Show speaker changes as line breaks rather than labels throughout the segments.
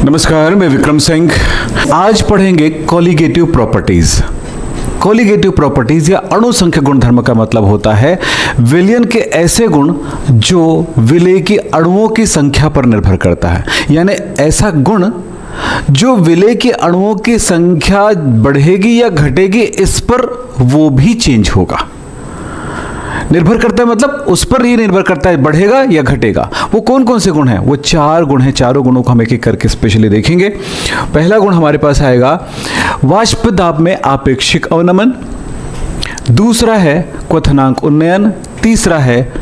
नमस्कार, मैं विक्रम सिंह। आज पढ़ेंगे कोलिगेटिव प्रॉपर्टीज। कोलिगेटिव प्रॉपर्टीज या अणुसंख्यक गुणधर्म का मतलब होता है विलयन के ऐसे गुण जो विलेय की अणुओं की संख्या पर निर्भर करता है, यानी ऐसा गुण जो विलेय के अणुओं की संख्या बढ़ेगी या घटेगी इस पर वो भी चेंज होगा। निर्भर करता है मतलब उस पर ही निर्भर करता है बढ़ेगा या घटेगा। वो कौन कौन से गुण हैं? वो 4 गुण हैं। चारों गुणों को हम एक एक करके स्पेशली देखेंगे। पहला गुण हमारे पास आएगा वाष्प दाब में आपेक्षिक अवनमन, दूसरा है क्वथनांक उन्नयन, तीसरा है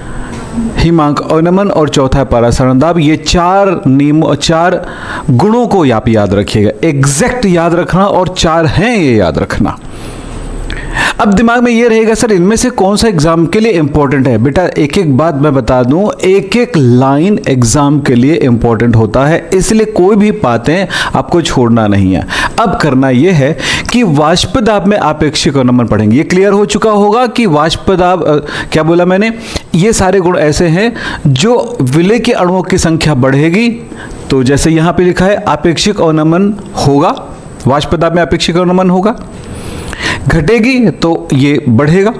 हिमांक अवनमन और चौथा है परासरण दाब। ये 4 गुणों को आप याद रखिएगा, एग्जैक्ट याद रखना, और 4 हैं ये याद रखना। अब दिमाग में ये रहेगा सर इनमें से कौन सा एग्जाम के लिए इंपॉर्टेंट है। बेटा एक एक बात मैं बता दूं, एक एक लाइन एग्जाम के लिए इंपॉर्टेंट होता है, इसलिए कोई भी बातें आपको छोड़ना नहीं है। अब करना यह है कि वाष्प दाब में आपेक्षिक अवनमन पढ़ेंगे। ये क्लियर हो चुका होगा कि वाष्प दाब क्या बोला मैंने, ये सारे गुण ऐसे हैं जो विलेय के अणुओं की संख्या बढ़ेगी तो जैसे यहां पे लिखा है आपेक्षिक अवनमन होगा, वाष्प दाब में आपेक्षिक अवनमन होगा, घटेगी तो ये बढ़ेगा,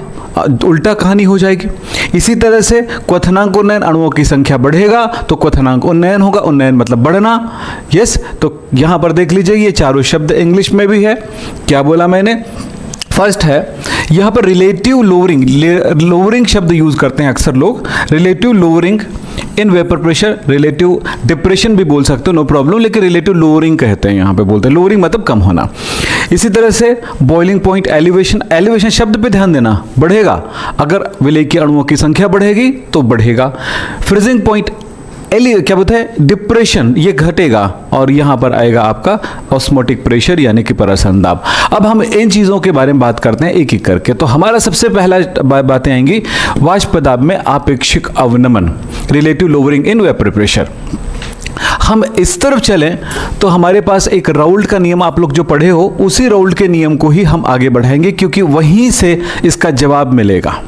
उल्टा कहानी हो जाएगी। इसी तरह से क्वथनांक उन्नयन, अणुओं की संख्या बढ़ेगा तो क्वथनांक उन्नयन होगा, उन्नयन मतलब बढ़ना। यस, तो यहां पर देख लीजिए ये चारों शब्द इंग्लिश में भी है। क्या बोला मैंने? फर्स्ट है यहां पर रिलेटिव लोअरिंग, लोअरिंग शब्द यूज करते हैं अक्सर लोग, relative lowering in vapour pressure, relative depression भी बोल सकते हो, नो प्रॉब्लम, लेकिन रिलेटिव लोअरिंग कहते हैं, यहां पे बोलते हैं लोअरिंग मतलब कम होना। इसी तरह से बॉइलिंग पॉइंट एलिवेशन, एलिवेशन शब्द पे ध्यान देना, बढ़ेगा, अगर विलेय के अणुओं की संख्या बढ़ेगी तो बढ़ेगा। फ्रीजिंग पॉइंट क्या बोलते हैं, डिप्रेशन, ये घटेगा, और यहां पर आएगा आपका ऑस्मोटिक प्रेशर यानी कि परासरण दाब। अब हम इन चीजों के बारे में बात करते हैं एक एक करके। तो हमारा सबसे पहला बातें आएंगी वाष्प दाब में आपेक्षिक अवनमन, relative lowering in vapour pressure. हम इस तरफ चलें तो हमारे पास एक राउल्ट का नियम आप लोग जो पढ़े हो, उसी राउल्ट के नियम को ही हम आगे बढ़ाएंगे क्योंकि वहीं से इसका जवाब मिलेगा।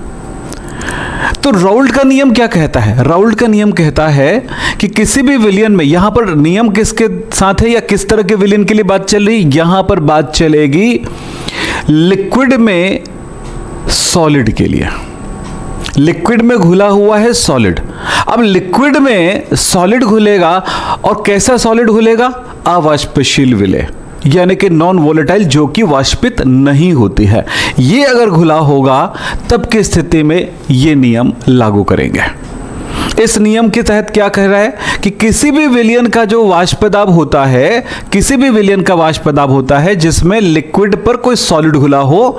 तो राउल्ट का नियम क्या कहता है? राउल्ट का नियम कहता है कि किसी भी विलयन में, यहां पर नियम किसके साथ है या किस तरह के विलयन के लिए बात चल रही? यहां पर बात चलेगी लिक्विड में सॉलिड के लिए। लिक्विड में घुला हुआ है सॉलिड। अब लिक्विड में सॉलिड घुलेगा, और कैसा सॉलिड घुलेगा? अवाष्पशील विलेय, यानी कि नॉन वोलेटाइल, जो कि वाष्पित नहीं होती है। ये अगर घुला होगा तब की स्थिति में ये नियम लागू करेंगे। इस नियम के तहत क्या कह रहा है कि किसी भी विलयन का जो वाष्प दाब होता है, किसी भी विलयन का वाष्प दाब होता है जिसमें लिक्विड पर कोई सॉलिड घुला हो,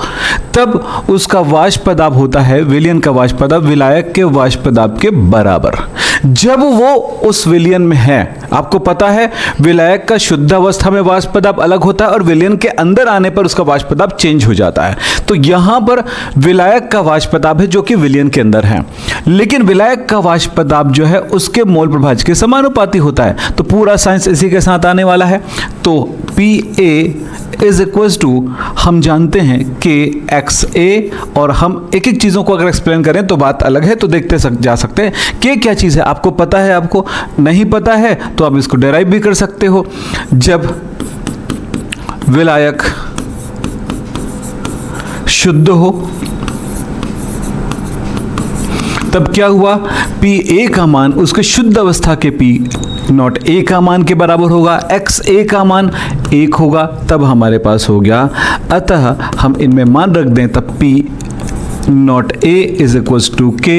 तब उसका वाष्प दाब होता है, विलयन का वाष्प दाब विलायक के वाष्प दाब के बराबर, जब वो उस विलयन में है। आपको पता है विलायक का शुद्ध अवस्था में वाष्प दाब अलग होता है और विलयन के अंदर आने पर उसका वाष्प दाब चेंज हो जाता है। तो यहां पर विलायक का वाष्प दाब है जो कि विलयन के अंदर है, लेकिन विलायक का वाष्प दाब जो है उसके मोल प्रभाज्य के समानुपाती होता है। तो पूरा साइंस इसी के साथ आने वाला है। तो PA इज इक्वल्स टू, हम जानते हैं कि XA, और हम एक एक चीज़ों को अगर एक्सप्लेन करें तो बात अलग है, तो देखते जा सकते हैं कि क्या चीज़ है। आपको पता है, आपको नहीं पता है तो आप इसको डेराइव भी कर सकते हो। जब विलायक शुद्ध हो तब क्या हुआ, PA का मान उसके शुद्ध अवस्था के P0A का मान के बराबर होगा, XA का मान 1 होगा, तब हमारे पास हो गया। अतः हम इनमें मान रख दें तब P0A is equals to K,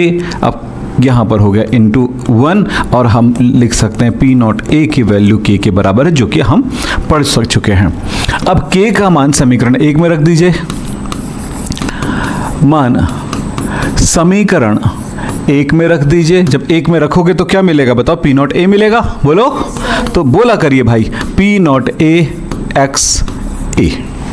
अब यहाँ पर हो गया इंटू 1, और हम लिख सकते हैं P0A की वैल्यू K के बराबर है, जो कि हम पढ़ चुके हैं। अब K का मान समीकरण 1 में रख दीजिए। मान समीकरण 1 में रख दीजिए। जब 1 में रखोगे तो क्या मिलेगा बताओ? P0A मिलेगा, बोलो तो बोला करिए भाई, P0A XA।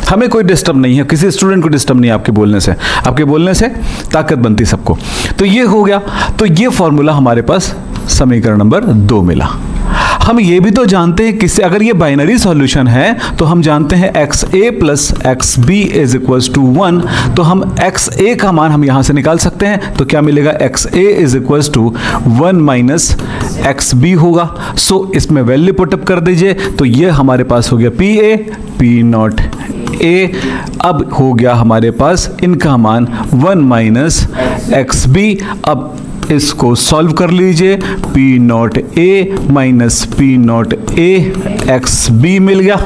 हमें कोई डिस्टर्ब नहीं है, किसी स्टूडेंट को डिस्टर्ब नहीं है आपके बोलने से, आपके बोलने से ताकत बनती सबको। तो ये हो गया। तो ये फॉर्मूला हमारे पास समीकरण नंबर 2 मिला। हम ये भी तो जानते हैं किससे, अगर ये बाइनरी सॉल्यूशन है तो हम जानते हैं XA plus XB is equals to 1, तो हम XA का मान हम यहां से निकाल सकते हैं। तो क्या मिलेगा, XA is equals to 1 minus XB होगा। सो इसमें वैल्यू पुटअप कर दीजिए, तो ये हमारे पास हो गया PA P नॉट A। अब हो गया हमारे पास इनका मान 1 माइनस XB। अब इसको सॉल्व कर लीजिए, P not A minus P not A XB मिल गया।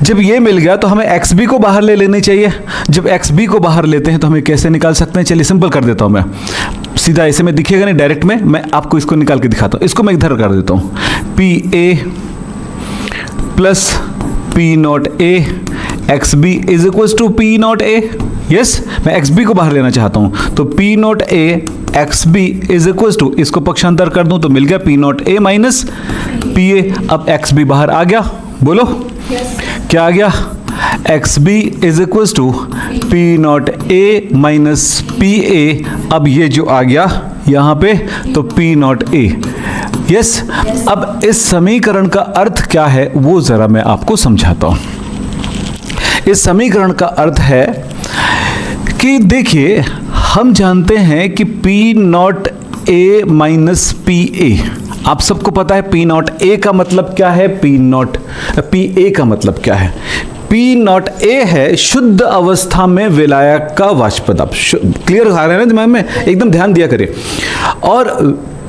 जब ये मिल गया तो हमें XB को बाहर ले लेनी चाहिए। जब XB को बाहर लेते हैं तो हमें कैसे निकाल सकते हैं, चलिए सिंपल कर देता हूं मैं, सीधा ऐसे में दिखेगा नहीं डायरेक्ट में, मैं आपको इसको निकाल के दिखाता हूं। इसको मैं इधर कर देता हूं, PA plus P not A XB is equals to P not A। Yes, मैं XB को बाहर लेना चाहता हूं, तो P not A XB is equals to, इसको पक्षांतर कर दूं तो मिल गया P not A minus PA। अब XB बाहर आ गया, बोलो क्या आ गया, XB is equals to P not A minus PA। अब ये जो आ गया यहां पे तो P नॉट A। यस, अब इस समीकरण का अर्थ क्या है वो जरा मैं आपको समझाता हूं। इस समीकरण का अर्थ है कि देखिए, हम जानते हैं कि P not A minus PA, आप सबको पता है P नॉट A का मतलब क्या है, PA का मतलब क्या है। P नॉट A है शुद्ध अवस्था में विलायक का वाष्प दाब। क्लियर आ रहा है ना दिमाग में, एकदम ध्यान दिया करिए। और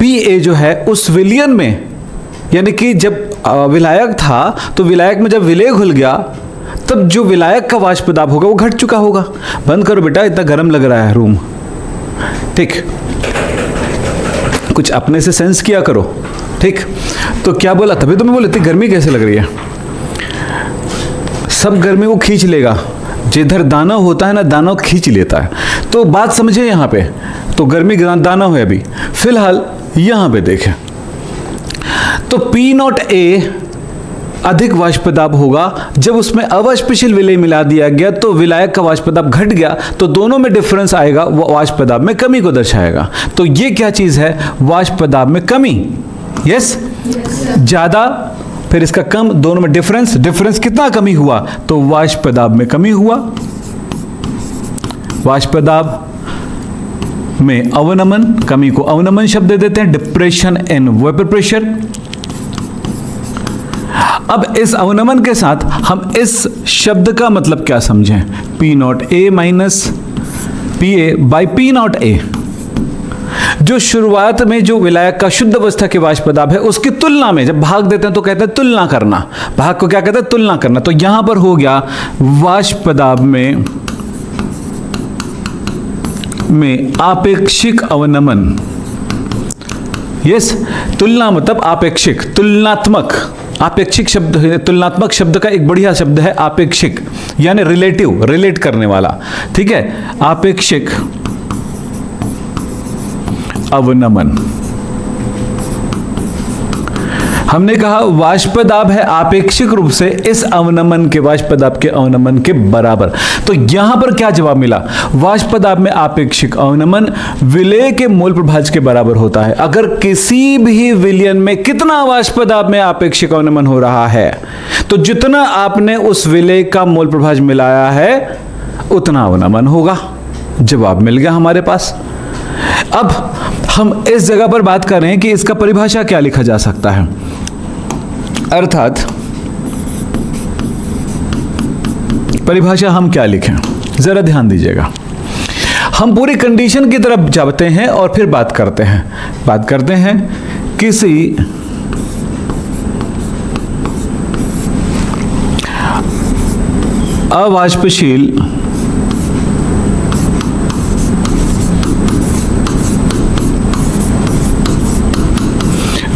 PA जो है उस विलयन में, यानी कि जब विलायक था तो विलायक में जब विलय घुल गया तब जो विलायक का वाष्प दाब होगा वो घट चुका होगा। बंद करो बेटा, इतना गर्म लग रहा है रूम, ठीक, कुछ अपने से सेंस किया करो, ठीक। तो क्या बोला, तभी तो मैं बोला इतनी गर्मी कैसे लग रही है। सब गर्मी वो खींच लेगा, जिधर दाना होता है ना दाना खींच लेता है। तो बात समझे यहाँ पे, तो गर्मी दाना है अभी फिलहाल यहाँ पे देखें, तो P नॉट A अधिक वाष्पदाब होगा। जब उसमें अवाष्पशील विलय मिला दिया गया तो विलायक का वाष्पदाब घट गया, तो दोनों में डिफरेंस आएगा, वो वाष्पदाब में कमी को दर्शाएगा। तो ये क्या चीज है, वाष्पदाब में कमी। यस, ज्यादा फिर इसका कम, दोनों में डिफरेंस कितना कमी हुआ, तो वाष्पदाब में कमी हुआ। वाष्पदाब में अवनमन, कमी को अवनमन शब्द दे देते हैं, डिप्रेशन इन वेपर प्रेशर। अब इस अवनमन के साथ हम इस शब्द का मतलब क्या समझें, P not A minus PA by P not A। जो शुरुआत में जो विलायक का शुद्ध अवस्था के वाष्पदाब है उसकी तुलना में जब भाग देते हैं तो कहते हैं तुलना करना। भाग को क्या कहते हैं, तुलना करना। तो यहां पर हो गया वाष्पदाब में आपेक्षिक अवनमन। यस, तुलना मतलब आपेक्षिक, तुलनात्मक। आपेक्षिक शब्द, तुलनात्मक शब्द का एक बढ़िया शब्द है आपेक्षिक, यानी रिलेटिव, रिलेट करने वाला, ठीक है। आपेक्षिक अवनमन, हमने कहा वाष्पदाब है आपेक्षिक रूप से इस अवनमन के, वाष्पदाब के अवनमन के बराबर। तो यहां पर क्या जवाब मिला, वाष्पदाब में आपेक्षिक अवनमन विलय के मोल प्रभाज के बराबर होता है। अगर किसी भी विलयन में कितना वाष्पदाब में आपेक्षिक अवनमन हो रहा है, तो जितना आपने उस विलय का मोल प्रभाज मिलाया है उतना अवनमन होगा। जवाब मिल गया हमारे पास। अब हम इस जगह पर बात कर रहे हैं कि इसका परिभाषा क्या लिखा जा सकता है, अर्थात परिभाषा हम क्या लिखें, जरा ध्यान दीजिएगा। हम पूरी कंडीशन की तरफ जाते हैं और फिर बात करते हैं किसी अवाष्पशील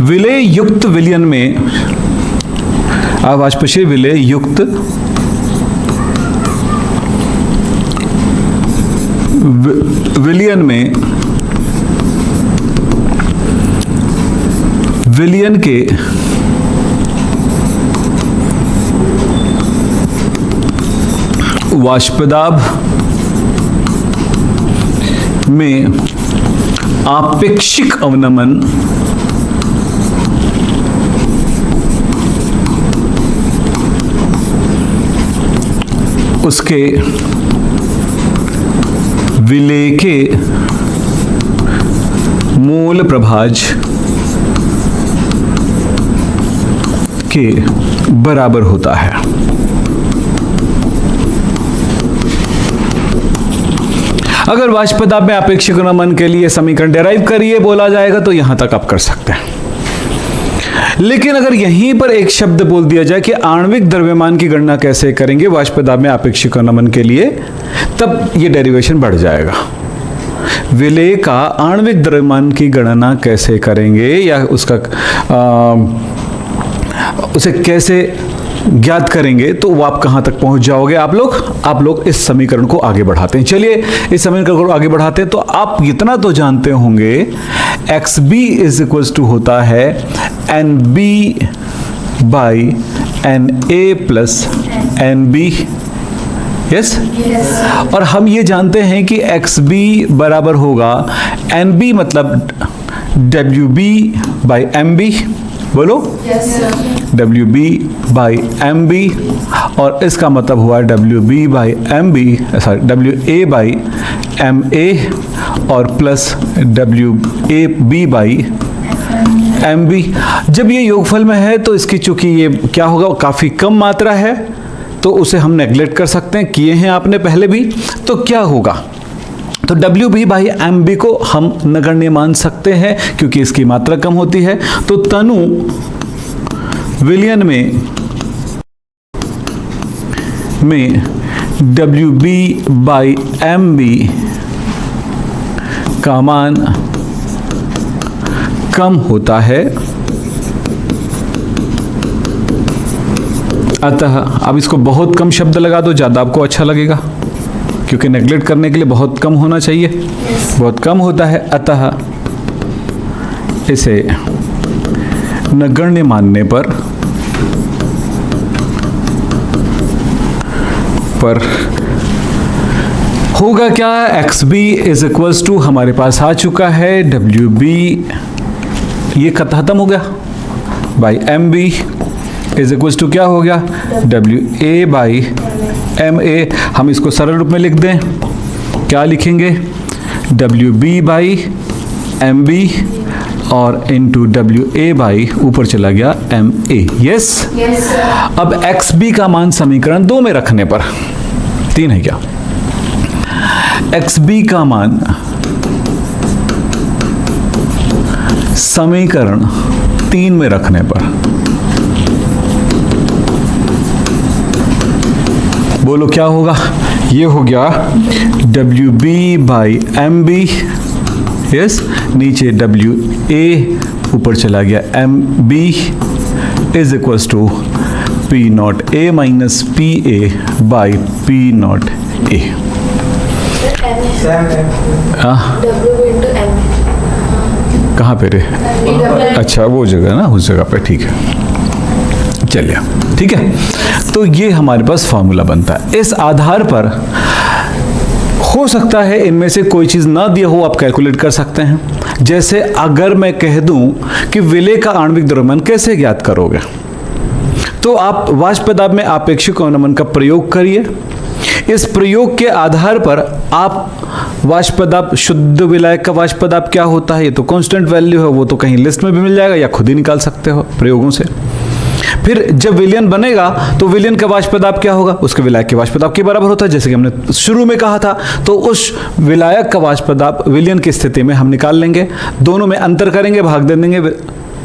विलय युक्त विलयन में, अवाष्पशील विलय युक्त विलयन में विलयन के वाष्पदाब में आपेक्षिक अवनमन उसके विलेय के मूल प्रभाज्य के बराबर होता है। अगर वाष्प दाब में आपेक्षिक नमन के लिए समीकरण डेराइव करिए बोला जाएगा तो यहां तक आप कर सकते हैं, लेकिन अगर यहीं पर एक शब्द बोल दिया जाए कि आणविक द्रव्यमान की गणना कैसे करेंगे वाष्प दाब में आपेक्षिक नमन के लिए, तब ये डेरिवेशन बढ़ जाएगा। विलेय का आणविक द्रव्यमान की गणना कैसे करेंगे या उसे कैसे ज्ञात करेंगे, तो वो आप कहां तक पहुंच जाओगे आप लोग इस समीकरण को आगे बढ़ाते हैं। चलिए इस समीकरण को आगे बढ़ाते हैं। तो आप इतना तो जानते होंगे x B is equal to होता है n B by n A plus n B. Yes, और हम ये जानते हैं कि एक्स बी बराबर होगा एन बी मतलब W B by M B. बोलो W B by M B, और इसका मतलब हुआ W B by M B, sorry W A by M A और plus W A B by M B. जब ये योगफल में है तो इसकी चूंकि ये क्या होगा, काफ़ी कम मात्रा है, तो उसे हम नेग्लेक्ट कर सकते हैं, किए हैं आपने पहले भी। तो क्या होगा, तो W B by M B को हम नगण्य मान सकते हैं क्योंकि इसकी मात्रा कम होती है। तो तनु विलयन में W B by M B का मान कम होता है, अतः अब इसको बहुत कम शब्द लगा दो, ज़्यादा आपको अच्छा लगेगा क्योंकि नेग्लेक्ट करने के लिए बहुत कम होना चाहिए। बहुत कम होता है, अतः इसे नगण्य मानने पर होगा क्या, x B is equals to हमारे पास आ चुका है डब्ल्यू बी, ये खत्म हो गया, by M B is equals to क्या हो गया, W A by M A. हम इसको सरल रूप में लिख दें, क्या लिखेंगे, W B by M B और इंटू डब्ल्यू ए बाई ऊपर चला गया एम ए। यस, अब एक्स बी का मान समीकरण 2 में रखने पर, 3 है क्या, एक्स बी का मान समीकरण 3 में रखने पर बोलो क्या होगा, ये हो गया W B by M B, yes, नीचे डब्ल्यू ए ऊपर चला गया M B is equals to P not A minus P A by P not A. कहाँ पे रे, अच्छा वो जगह ना, उस जगह पे, ठीक है, चलिए ठीक है। तो ये हमारे पास फॉर्मूला बनता है। इस आधार पर हो सकता है इनमें से कोई चीज़ ना दिया हो, आप कैलकुलेट कर सकते हैं। जैसे अगर मैं कह दूं कि विलेय का आणविक द्रव्यमान कैसे ज्ञात करोगे, तो आप वाष्प दाब में आपेक्षिक अवनमन का प्रयोग करिए। इस प्रयोग के आधार पर आप वाष्प दाब, शुद्ध विलायक का वाष्प दाब क्या होता है, ये तो कांस्टेंट वैल्यू है, वो तो कहीं लिस्ट में भी मिल जाएगा या खुद ही निकाल सकते हो प्रयोगों से। फिर जब विलयन बनेगा तो विलयन का वाष्प दाब क्या होगा, उसके विलायक के वाष्प दाब के बराबर होता है, जैसे कि हमने शुरू में कहा था। तो उस विलायक का वाष्प दाब विलयन की स्थिति में हम निकाल लेंगे, दोनों में अंतर करेंगे, भाग दे देंगे,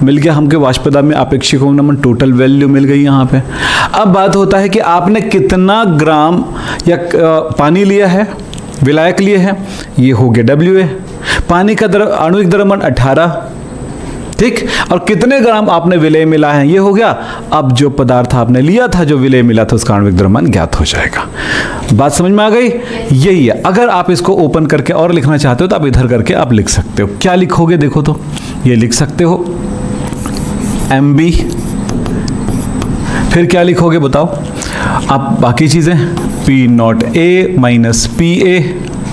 मिल गया हमके वाष्प दाब में आपेक्षिक अवनमन, टोटल वैल्यू मिल गई यहाँ पे। अब बात होता है कि आपने कितना ग्राम या पानी लिया है, विलायक लिए है, ये हो गया WA। पानी का आणविक द्रव्यमान 18, ठीक, और कितने ग्राम आपने विलेय मिला है, ये हो गया। अब जो पदार्थ आपने लिया था, जो विलेय मिला था, उसका आणविक द्रव्यमान ज्ञात हो जाएगा। बात समझ में आ गई, यही है। अगर आप इसको ओपन करके और लिखना चाहते हो तो आप इधर करके आप लिख सकते हो। क्या लिखोगे, देखो तो ये लिख सकते हो MB, फिर क्या लिखोगे बताओ आप, बाकी चीजें P not A minus PA,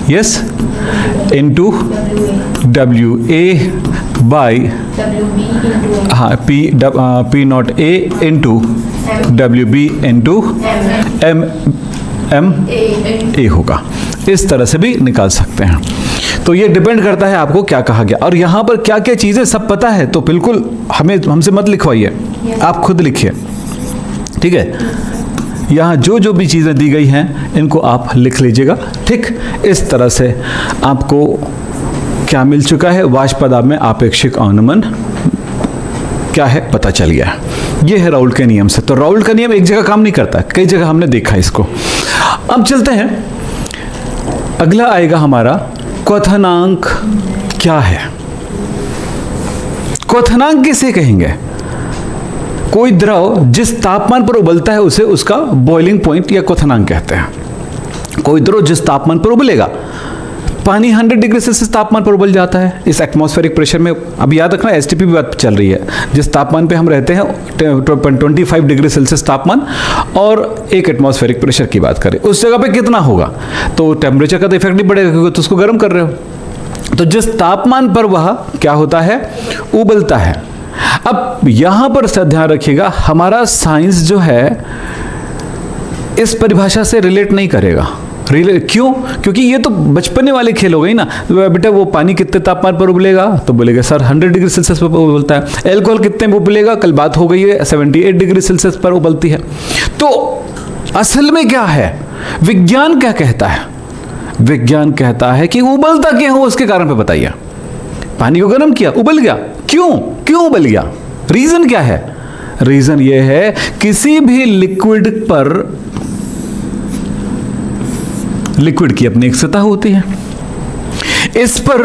yes, into WA by, हाँ, P not A into WB into MA होगा। इस तरह से भी निकाल सकते हैं। तो ये डिपेंड करता है आपको क्या कहा गया, और यहाँ पर क्या क्या चीज़ें सब पता है तो बिल्कुल हमसे मत लिखवाइए, आप खुद लिखिए, ठीक है। यहाँ जो जो भी चीज़ें दी गई हैं इनको आप लिख लीजिएगा, ठीक। इस तरह से आपको क्या मिल चुका है, वाष्पदाब में आपेक्षिक अवनमन क्या है पता चल गया। ये है राउल्ट के नियम से। तो राउल्ट का नियम एक जगह काम नहीं करता, कई जगह हमने देखा इसको। अब चलते हैं, अगला आएगा हमारा क्वथनांक क्या है। क्वथनांक किसे कहेंगे? कोई द्रव जिस तापमान पर उबलता है उसे उसका बॉइलिंग पॉइंट या क्वथनांक कहते हैं। कोई द्रव जिस तापमान पर उबलेगा, पानी 100 डिग्री सेल्सियस तापमान पर उबल जाता है इस एटमॉस्फेरिक प्रेशर में। अब याद रखना एसटीपी की बात चल रही है, जिस तापमान पे हम रहते हैं 25 डिग्री सेल्सियस तापमान, और एक एटमॉस्फेरिक प्रेशर की बात करें उस जगह पे कितना होगा, तो टेम्परेचर का तो इफेक्ट नहीं पड़ेगा क्योंकि तो उसको गर्म कर रहे हो। तो जिस तापमान पर वह क्या होता है, उबलता है। अब यहां पर ध्यान रखिएगा, हमारा साइंस जो है इस परिभाषा से रिलेट नहीं करेगा। क्यों? क्योंकि ये तो बचपने वाले खेल हो गई ना। बेटा वो पानी कितने तापमान पर उबलेगा, तो बोलेगा सर 100 डिग्री सेल्सियस पर उबलता है। एल्कोहल कितने में उबलेगा, कल बात हो गई है 78 डिग्री सेल्सियस पर उबलती है। तो असल में क्या है, विज्ञान क्या कहता है? विज्ञान कहता है कि उबलता क्या हो उसके कारण पे बताइए। पानी को गर्म किया, उबल गया, क्यों उबल गया? रीजन क्या है? रीजन ये है, किसी भी लिक्विड पर, लिक्विड की अपनी एक सतह होती है, इस पर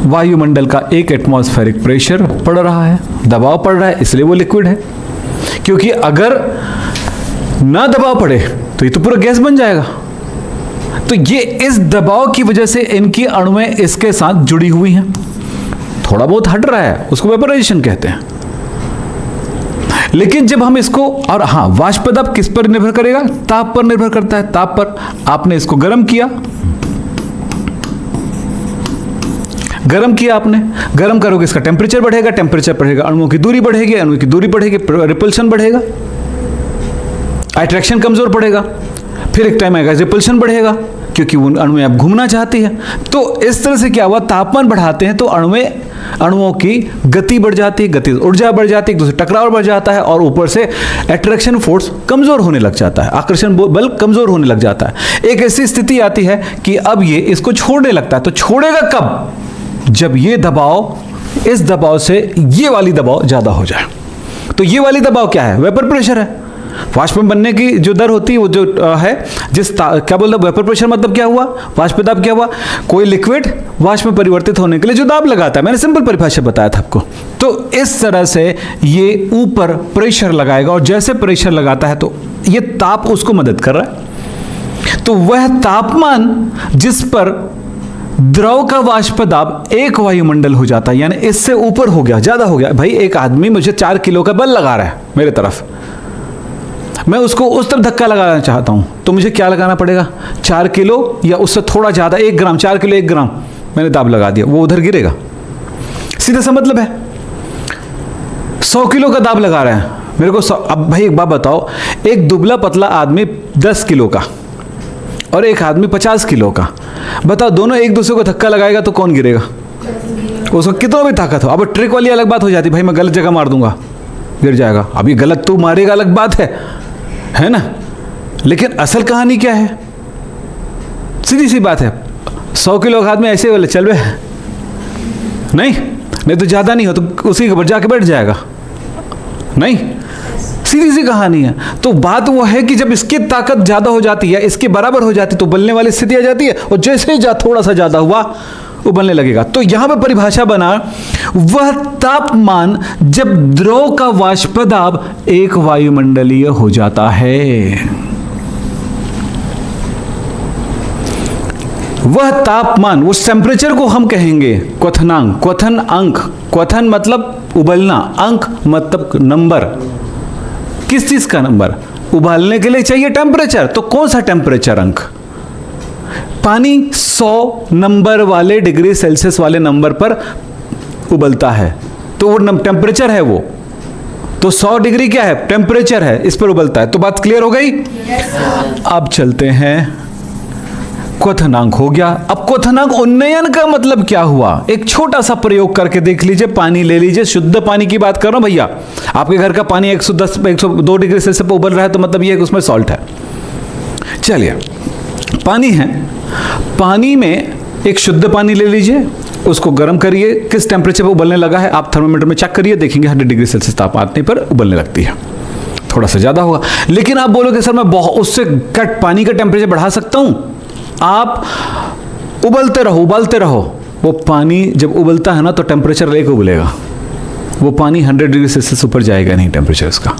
वायुमंडल का एक एटमॉस्फेरिक प्रेशर पड़ रहा है, दबाव पड़ रहा है, इसलिए वो लिक्विड है। क्योंकि अगर ना दबाव पड़े तो ये तो पूरा गैस बन जाएगा। तो ये इस दबाव की वजह से इनकी अणुएं इसके साथ जुड़ी हुई हैं, थोड़ा बहुत हट रहा है, उसको वेपोराइजेशन कहते हैं। लेकिन जब हम इसको, और हाँ, वाष्पदाब किस पर निर्भर करेगा? ताप पर निर्भर करता है। ताप पर आपने इसको गर्म किया, आपने गर्म करोगे इसका टेम्परेचर बढ़ेगा, टेम्परेचर बढ़ेगा, अणुओं की दूरी बढ़ेगी, अणुओं की दूरी बढ़ेगी, रिपल्शन बढ़ेगा, अट्रैक्शन कमजोर पड़ेगा, फिर एक टाइम आएगा रिपल्शन बढ़ेगा क्योंकि वो अणुएं अब घूमना चाहती है। तो इस तरह से क्या हुआ, तापमान बढ़ाते हैं तो अणुओं की गति बढ़ जाती है, गति ऊर्जा बढ़ जाती है, एक दूसरे टकराव बढ़ जाता है, और ऊपर से अट्रैक्शन फोर्स कमजोर होने लग जाता है, आकर्षण बल कमजोर होने लग जाता है। एक ऐसी स्थिति आती है कि अब ये इसको छोड़ने लगता है। तो छोड़ेगा कब? जब ये दबाव, इस दबाव से ये वाली दबाव ज्यादा हो जाए। तो ये वाली दबाव क्या है? वेपर प्रेशर है। वाष्प बनने की जो दर होती है वो जो है, क्या बोल रहा, वेपर प्रेशर मतलब क्या हुआ, वाष्पदाब क्या हुआ, कोई लिक्विड वाष्प में परिवर्तित होने के लिए जो दाब लगाता है। मैंने सिंपल परिभाषा बताया था आपको। तो इस तरह से ये ऊपर प्रेशर लगाएगा, और जैसे प्रेशर लगाता है तो ये ताप उसको मदद कर रहा है। तो वह तापमान जिस पर द्रव का वाष्पदाब एक वायुमंडल हो जाता है, यानी इससे ऊपर हो गया, ज्यादा हो गया। भाई एक आदमी मुझे 4 किलो का बल लगा रहा है मेरे तरफ, मैं उसको उस तरफ धक्का लगाना चाहता हूं, तो मुझे क्या लगाना पड़ेगा? 4 किलो या उससे थोड़ा ज्यादा, 1 ग्राम, 4 किलो 1 ग्राम मैंने दाब लगा दिया, वो उधर गिरेगा। सीधा सा मतलब है। 100 किलो का दाब लगा रहे हैं मेरे को। अब भाई एक बात बताओ, एक दुबला पतला आदमी 10 किलो का और एक आदमी 50 किलो का, बताओ दोनों एक दूसरे को धक्का लगाएगा तो कौन गिरेगा? उसको कितना भी ताकत हो। अब ट्रिक वाली अलग बात हो जाती, भाई मैं गलत जगह मार दूंगा, गिर जाएगा। अभी गलत तू मारेगा अलग बात है ना। लेकिन असल कहानी क्या है? सीधी सी बात है, 100 किलो का आदमी ऐसे वाले चल रहे, नहीं तो ज्यादा नहीं हो तो उसी के ऊपर जाके बैठ जाएगा, नहीं, सीधी सी कहानी है। तो बात वो है कि जब इसकी ताकत ज्यादा हो जाती है, इसके बराबर हो जाती है, तो उबलने वाली स्थिति आ जाती है, और जैसे ही थोड़ा सा ज्यादा हुआ उबलने लगेगा। तो यहां पर परिभाषा बना, वह तापमान जब द्रव का वाष्पदाब एक वायुमंडलीय हो जाता है। वह तापमान, उस टेम्परेचर को हम कहेंगे क्वथनांक, क्वथन अंक। क्वथन मतलब उबलना, अंक मतलब नंबर। किस चीज का नंबर? उबालने के लिए चाहिए टेम्परेचर, तो कौन सा टेम्परेचर अंक? पानी 100 नंबर वाले डिग्री सेल्सियस वाले नंबर पर उबलता है, तो वो टेम्परेचर है वो। तो 100 डिग्री क्या है, टेम्परेचर है, इस पर उबलता है। तो बात क्लियर हो गई। अब चलते हैं, क्वथनांक हो गया। अब क्वथनांक उन्नयन का मतलब क्या हुआ, एक छोटा सा प्रयोग करके देख लीजिए। पानी ले लीजिए, शुद्ध पानी की बात कर रहा हूं भैया। आपके घर का पानी 110 102 डिग्री सेल्सियस पर उबल रहा है, तो मतलब ये है कि उसमें सॉल्ट है। चलिए, पानी है, पानी में एक शुद्ध पानी ले लीजिए, उसको गर्म करिए। किस टेम्परेचर पर उबलने लगा है आप थर्मोमीटर में चेक करिए, देखेंगे 100 डिग्री सेल्सियस तापमान पर उबलने लगती है। थोड़ा सा ज़्यादा होगा, लेकिन आप बोलोगे सर मैं बहुत उससे कट पानी का टेम्परेचर बढ़ा सकता हूँ। आप उबलते रहो, उबलते रहो। वो पानी जब उबलता है ना तो टेम्परेचर लेके उबलेगा, वो पानी 100 डिग्री सेल्सियस ऊपर जाएगा नहीं टेम्परेचर उसका।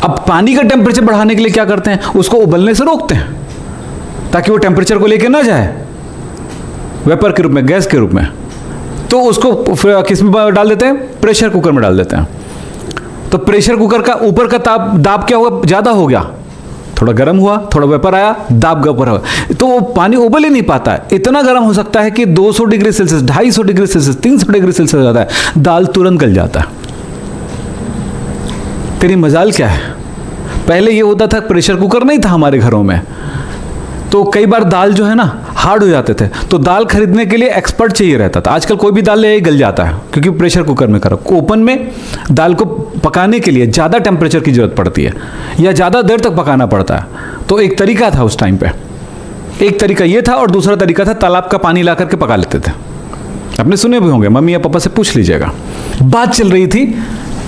अब पानी का टेम्परेचर बढ़ाने के लिए क्या करते हैं, उसको उबलने से रोकते हैं ताकि वो टेम्परेचर को लेके ना जाए वेपर के रूप में, गैस के रूप में। तो उसको किस में डाल देते हैं, प्रेशर कुकर में डाल देते हैं। तो प्रेशर कुकर का ऊपर का दाब क्या हुआ, ज़्यादा हो गया, थोड़ा गर्म हुआ, थोड़ा वेपर आया, दाब का ऊपर हुआ, तो वो पानी उबल ही नहीं पाता है। इतना गर्म हो सकता है कि 200 degree Celsius, 250 degree Celsius, 300 degree Celsius हो जाता है, दाल तुरंत गल जाता है। तेरी मजाल क्या है, पहले ये होता था प्रेशर कुकर नहीं था हमारे घरों में, तो कई बार दाल जो है ना हार्ड हो जाते थे, तो दाल खरीदने के लिए एक्सपर्ट चाहिए रहता था। आजकल कोई भी दाल ले गल जाता है क्योंकि प्रेशर कुकर में करो। ओपन में दाल को पकाने के लिए ज़्यादा टेम्परेचर की ज़रूरत पड़ती है या ज़्यादा देर तक पकाना पड़ता है। तो एक तरीका था उस टाइम पे, एक तरीका ये था और दूसरा तरीका था तालाब का पानी ला करके पका लेते थे। आपने सुने भी होंगे, मम्मी या पापा से पूछ लीजिएगा। बात चल रही थी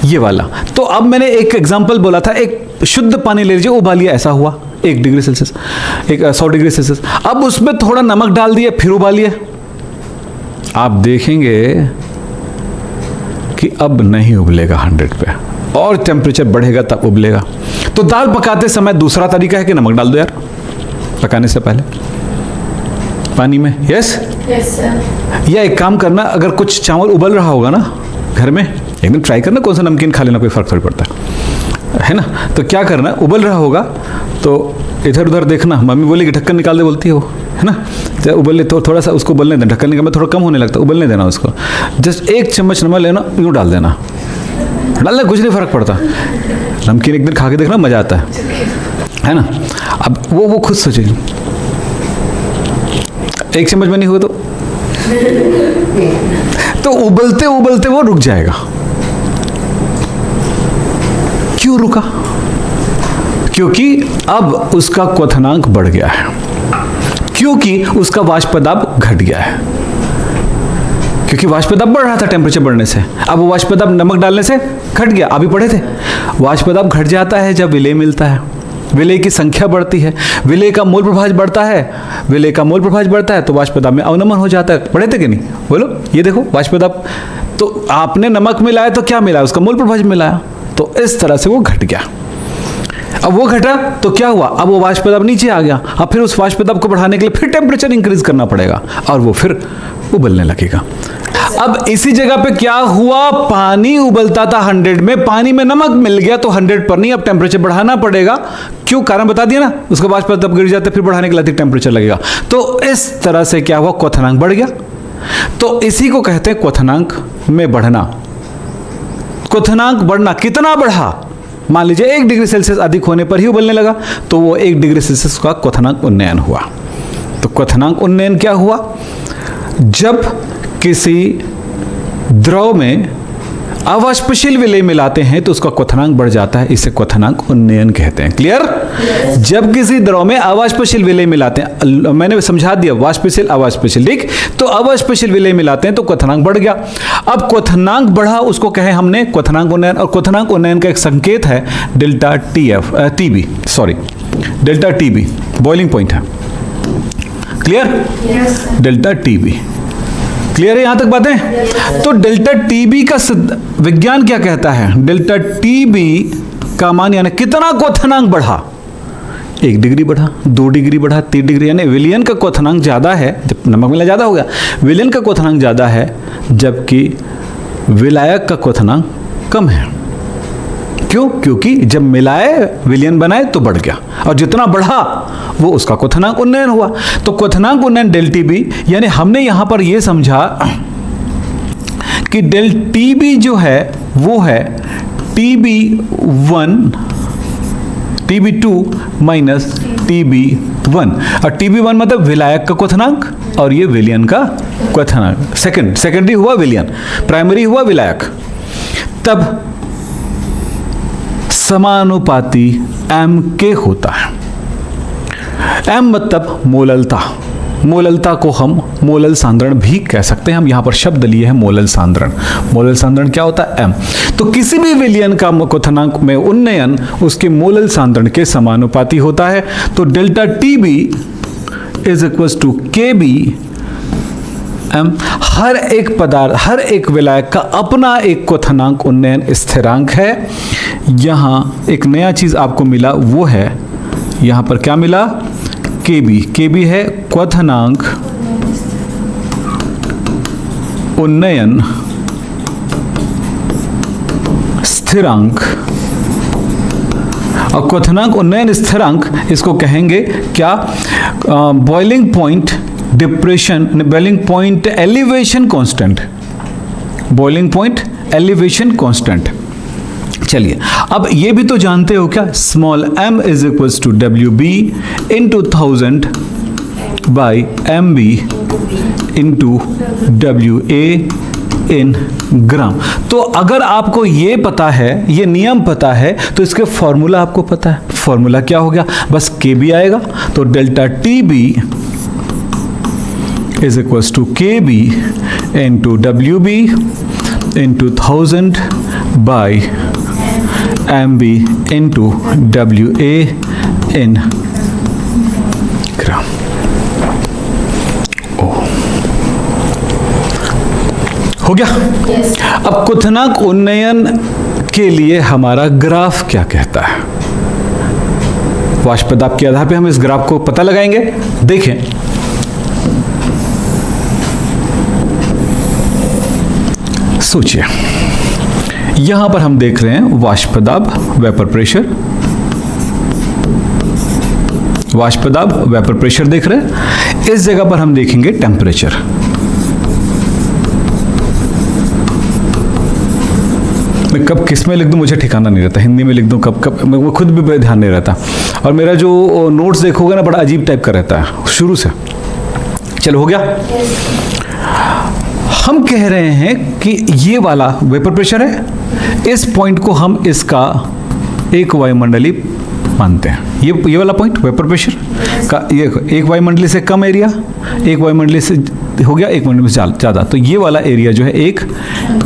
ये वाला। तो अब मैंने एक एग्जाम्पल बोला था, एक शुद्ध पानी ले लीजिए, उबालिए, ऐसा हुआ 1 डिग्री सेल्सियस, 100 डिग्री सेल्सियस। अब उसमें थोड़ा नमक डाल दिए, फिर उबालिए। आप देखेंगे कि अब नहीं उबलेगा 100 पे, और टेम्परेचर बढ़ेगा तब उबलेगा। तो दाल पकाते समय दूसरा तरीका है कि नमक डाल दो यार, पकाने से पहले पानी में। Yes sir. या एक काम करना, अगर कुछ चावल उबल रहा होगा ना घर में, एक दिन ट्राई करना, कौन सा नमकीन खा लेना, कोई फर्क थोड़ी पड़ता है ना। तो क्या करना, उबल रहा होगा तो इधर उधर देखना, मम्मी बोलेगी ढक्कन निकाल दे, बोलती है वो, है ना। तो उबलने तो थोड़ा सा उसको उबलने देना, ढक्कन निकाल थोड़ा कम होने लगता है, उबलने देना उसको। जस्ट 1 चम्मच नमक लेना, यूँ डाल देना, डालने कुछ नहीं फर्क पड़ता। नमकीन एक दिन खा के देखना, मजा आता है ना। अब वो खुद सोचेगी, 1 चम्मच में नहीं हुआ तो उबलते उबलते वो रुक जाएगा। क्यों रुका, क्योंकि अब उसका क्वथनांक बढ़ गया है, क्योंकि उसका वाष्प दाब घट गया है, क्योंकि वाष्प दाब बढ़ रहा था टेम्परेचर बढ़ने से। अब वो वाष्प दाब नमक डालने से घट गया। अभी पढ़े थे, वाष्प दाब घट जाता है जब विलेय मिलता है, विलेय की संख्या बढ़ती है, विलेय का मोल प्रभाज बढ़ता है, विलेय का मोल प्रभाज बढ़ता है तो वाष्प दाब में अवनमन हो जाता है। पढ़े थे कि नहीं, बोलो। ये देखो वाष्प दाब, तो आपने नमक मिलाया तो क्या मिलाया, उसका मोल प्रभाज मिलाया, तो इस तरह से वो घट गया। अब वो घटा तो क्या हुआ, अब वो वाष्प दाब नीचे आ गया। अब फिर उस वाष्प दाब को बढ़ाने के लिए फिर टेम्परेचर इंक्रीज करना पड़ेगा और वो फिर उबलने लगेगा। अब इसी जगह पे क्या हुआ, पानी उबलता था 100 में, पानी में नमक मिल गया तो 100 पर नहीं, अब टेम्परेचर बढ़ाना पड़ेगा। क्यों, कारण बता दिया ना, उसके वाष्प दाब गिर जाते फिर बढ़ाने के लिए अधिक टेम्परेचर लगेगा। तो इस तरह से क्या हुआ, क्वथनांक बढ़ गया। तो इसी को कहते हैं क्वथनांक में बढ़ना। क्वथनांक बढ़ना कितना बढ़ा, मान लीजिए 1 डिग्री सेल्सियस अधिक होने पर ही उबलने लगा, तो वो 1 डिग्री सेल्सियस का क्वथनांक उन्नयन हुआ। तो क्वथनांक उन्नयन क्या हुआ, जब किसी द्रव में अवाष्पशील विलेय मिलाते हैं तो उसका क्वथनांक बढ़ जाता है, इसे क्वथनांक उन्नयन कहते हैं। क्लियर। जब किसी द्रव में अवाष्पशील विलेय मिलाते हैं, मैंने समझा दिया वाष्पशील अवाष्पशील, ठीक। तो अवाष्पशील विलेय मिलाते हैं तो क्वथनांक बढ़ गया। अब क्वथनांक बढ़ा, उसको कहे हमने क्वथनांक उन्नयन, और क्वथनांक उन्नयन का एक संकेत है delta TB, sorry delta TB, boiling point है। क्लियर, डेल्टा टीबी क्लियर है यहां तक बातें। तो डेल्टा टीबी का विज्ञान क्या कहता है, डेल्टा टीबी का मान यानी कितना क्वथनांक बढ़ा, 1 डिग्री बढ़ा, 2 डिग्री बढ़ा, 3 डिग्री, यानी विलयन का क्वथनांक ज्यादा है जब नमक मिला ज्यादा हो गया, विलयन का क्वथनांक ज्यादा है जबकि विलायक का क्वथनांक कम है। क्यों, क्योंकि जब मिलाए विलयन बनाए तो बढ़ गया, और जितना बढ़ा वो उसका क्वथनांक उन्नयन हुआ। तो क्वथनांक उन्नयन डेल टीबी, यानी हमने यहां पर यह समझा कि डेल टीबी जो है वो है TB2 माइनस TB1। और TB1 मतलब विलायक का क्वथनांक और ये विलयन का क्वथनांक। सेकेंडरी हुआ विलयन, प्राइमरी हुआ विलायक। तब समानुपाती M के होता है। M मतलब मोललता। मोललता को हम मोलल सांद्रण भी कह सकते हैं। हम यहां पर शब्द लिए हैं मोलल सांद्रण। मोलल सांद्रण क्या होता है? M। तो किसी भी विलयन का क्वथनांक में उन्नयन उसके मोलल सांद्रण के समानुपाती होता है। तो delta TB is equal to KB M। हर एक पदार्थ, हर एक विलायक का अपना एक क्वथनांक उन्नयन स्थिरांक है। यहां एक नया चीज आपको मिला, वो है यहां पर क्या मिला? KB है क्वथनांक उन्नयन स्थिरांक। और क्वथनांक उन्नयन स्थिरांक इसको कहेंगे क्या? Boiling point depression, boiling point elevation constant. Boiling point elevation constant. चलिए, अब ये भी तो जानते हो क्या? Small m is equal to WB into 1000 by MB into WA in gram. तो अगर आपको ये पता है, ये नियम पता है, तो इसके फॉर्मूला आपको पता है। फॉर्मूला क्या हो गया? बस KB आएगा। तो delta TB is equal to KB into WB into 1000 by MB into WA in gram. हो गया? yes. अब क्वथनांक उन्नयन के लिए हमारा ग्राफ क्या कहता है? वाष्प दाब के आधार पे हम इस ग्राफ को पता लगाएंगे। देखें, सोचिए, यहां पर हम देख रहे हैं वाष्प दाब, वेपर प्रेशर। वाष्प दाब, वेपर प्रेशर देख रहे हैं। इस जगह पर हम देखेंगे टेम्परेचर। मैं कब किस में लिख दूं मुझे ठिकाना नहीं रहता। हिंदी में लिख दूं कब मैं खुद भी ध्यान नहीं रहता। और मेरा जो नोट्स देखोगे ना, बड़ा अजीब टाइप का रहता है शुरू से। चलो, हो गया? हम कह रहे हैं कि ये वाला वेपर प्रेशर है। इस पॉइंट को हम इसका एक वायुमंडली मानते हैं। ये वाला पॉइंट वेपर प्रेशर का, ये एक वायुमंडली से कम एरिया, एक वायुमंडली से हो गया, एक वायुमंडली से ज़्यादा। तो ये वाला एरिया जो है 1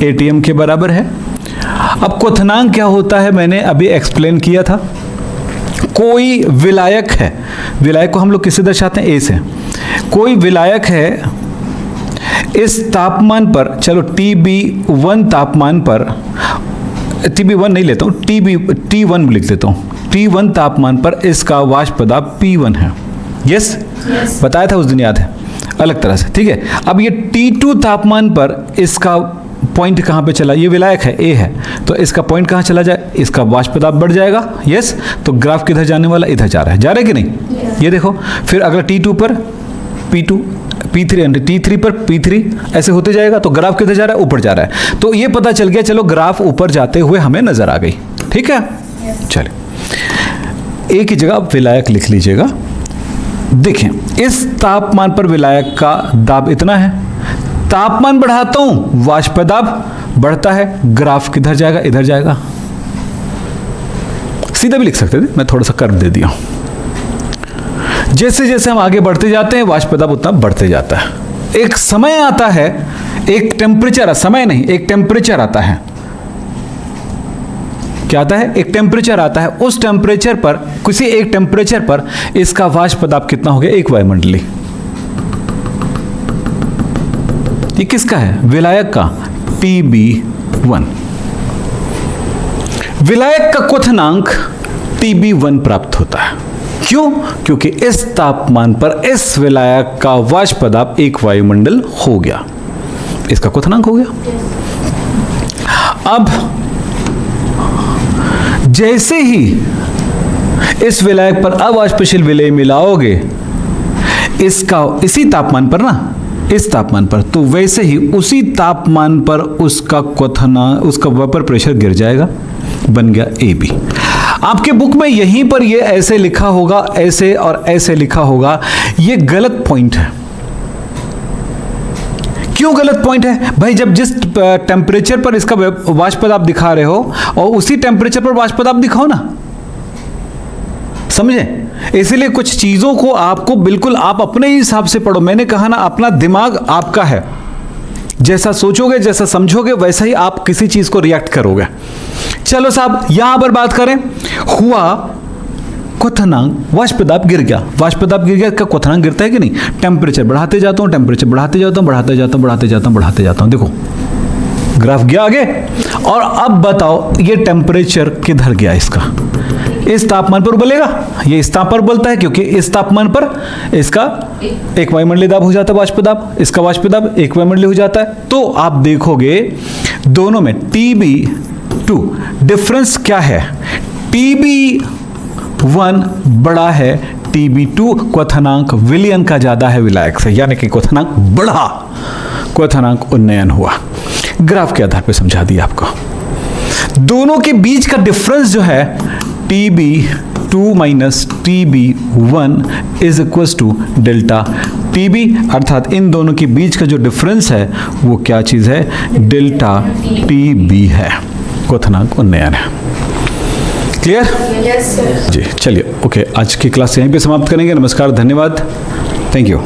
ATM के बराबर है। अब क्वथनांक क्या होता है मैंने अभी एक्सप्लेन किया था। कोई विलायक है, विलायक को हम लोग किससे दर्शाते हैं? A से। कोई विलायक है, इस तापमान पर, चलो TB1 तापमान पर, TB1 नहीं लेता हूँ, T1 लिख देता हूँ। T1 तापमान पर इसका वाष्प दाब P1 है। यस, बताया था उस दिन, याद है, अलग तरह से। ठीक है, अब ये T2 तापमान पर इसका पॉइंट कहाँ पे चला? ये विलायक है, A है, तो इसका पॉइंट कहाँ चला जाए? इसका वाष्प दाब बढ़ जाएगा। यस, तो ग्राफ किधर जाने वाला? इधर जा रहा है। जा रहा है कि नहीं? ये देखो, फिर अगला T2 पर P2, P3, T3 पर P3, ऐसे होते जाएगा। तो ग्राफ किधर जा रहा है? ऊपर जा रहा है। तो ये पता चल गया, चलो ग्राफ ऊपर जाते हुए हमें नजर आ गई। ठीक है, चलिए, एक ही जगह आप विलायक लिख लीजिएगा। देखें, इस तापमान पर विलायक का दाब इतना है। तापमान बढ़ाता हूं, वाष्प दाब बढ़ता है। ग्राफ किधर जाएगा? इधर जाएगा। सीधा भी लिख सकते थे, मैं थोड़ा सा कर्व दे दिया हूं। जैसे जैसे हम आगे बढ़ते जाते हैं, वाष्प दाब उतना बढ़ते जाता है। एक समय आता है, एक टेम्परेचर, समय नहीं, एक टेम्परेचर आता है। क्या आता है? एक टेम्परेचर आता है। उस टेम्परेचर पर, किसी एक टेम्परेचर पर इसका वाष्प दाब कितना हो गया? एक वायुमंडली। ये किसका है? विलायक का, TB1। विलायक का क्वथनांक TB1 प्राप्त होता है। क्यों? क्योंकि इस तापमान पर इस विलायक का वाष्प दाब एक वायुमंडल हो गया, इसका क्वथनांक हो गया। अब जैसे ही इस विलायक पर अवाष्पशील विलेय मिलाओगे इसका, इसी तापमान पर ना, इस तापमान पर, तो वैसे ही उसी तापमान पर उसका क्वथनांक, उसका वेपर प्रेशर गिर जाएगा। बन गया AB। आपके बुक में यहीं पर ये ऐसे लिखा होगा, ऐसे और ऐसे लिखा होगा, ये गलत पॉइंट है। क्यों गलत पॉइंट है भाई? जब जिस टेम्परेचर पर इसका वाष्प दाब दिखा रहे हो और उसी टेम्परेचर पर वाष्प दाब दिखाओ ना, समझे? इसीलिए कुछ चीजों को आपको बिल्कुल आप अपने हिसाब से पढ़ो। मैंने कहा ना, अपना दिमाग आपका है, जैसा सोचोगे, जैसा समझोगे, वैसा ही आप किसी चीज को रिएक्ट करोगे। चलो साहब, यहां पर बात करें, हुआ क्वथनांक, वाष्प दाब गिर गया, वाष्प दाब गिर गया, का क्वथनांक गिरता है कि नहीं? टेम्परेचर बढ़ाते जाता हूं, टेम्परेचर बढ़ाते जाता हूं, बढ़ाते जाता हूं, बढ़ाते जाता हूं, बढ़ाते जाता हूं। देखो ग्राफ गया आगे। और अब बताओ ये टेम्परेचर किधर गया इसका? इस तापमान पर उबलेगा। ये इस तापमान पर उबलता है क्योंकि इस तापमान पर इसका एक वायुमंडलीय दाब हो जाता है, वाष्प दाब, इसका वाष्प दाब एक वायुमंडलीय हो जाता है। तो आप देखोगे दोनों में TB2 डिफरेंस क्या है? TB1 बड़ा है, TB2 क्वथनांक विलयन का ज्यादा है विलायक से, यानी कि क्वथनांक बढ़ा, क्वथनांक उन्नयन हुआ। ग्राफ के आधार पे समझा दिया आपको। दोनों के बीच का डिफरेंस जो है TB2 minus TB1 is equal to delta TB, अर्थात इन दोनों के बीच का जो डिफरेंस है वो क्या चीज है? डेल्टा TB है, क्वथनांक उन्नयन है। क्लियर?
Yes sir.
जी चलिए, ओके, आज की क्लास यहीं पे समाप्त करेंगे। नमस्कार, धन्यवाद, थैंक यू।